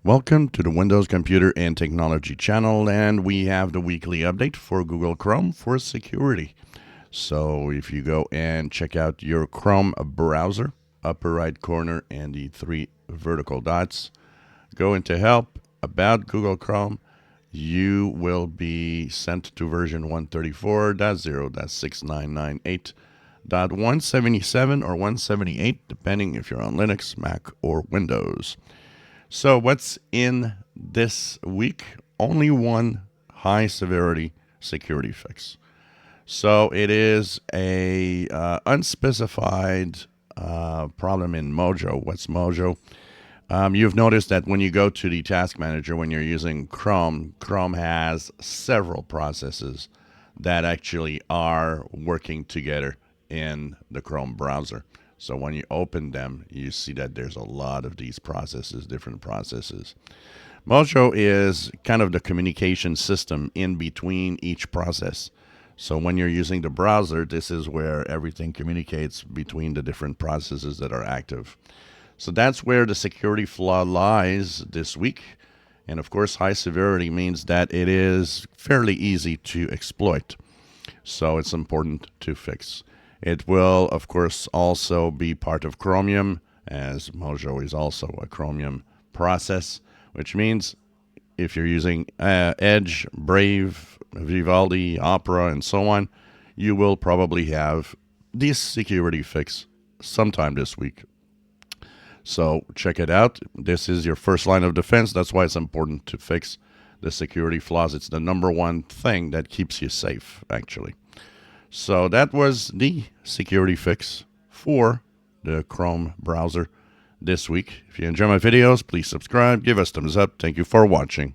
Welcome to the Windows Computer and Technology channel, and we have the weekly update for Google Chrome for security. So if you go and check out your Chrome browser, upper right corner and the three vertical dots, go into Help, About Google Chrome, you will be sent to version 134.0.6998.177 or 178, depending if you're on Linux, Mac, or Windows. So what's in this week? Only one high severity security fix. So it is a unspecified problem in Mojo. What's Mojo? You've noticed that when you go to the task manager, when you're using Chrome, Chrome has several processes that actually are working together in the Chrome browser. So when you open them, you see that there's a lot of these processes, different processes. Mojo is kind of the communication system in between each process. So when you're using the browser, this is where everything communicates between the different processes that are active. So that's where the security flaw lies this week. And of course, high severity means that it is fairly easy to exploit. So it's important to fix. It will, of course, also be part of Chromium, as Mojo is also a Chromium process, which means if you're using Edge, Brave, Vivaldi, Opera, and so on, you will probably have this security fix sometime this week. So check it out. This is your first line of defense. That's why it's important to fix the security flaws. It's the number one thing that keeps you safe, actually. So that was the security fix for the Chrome browser this week. If you enjoy my videos, please subscribe, give us thumbs up. Thank you for watching.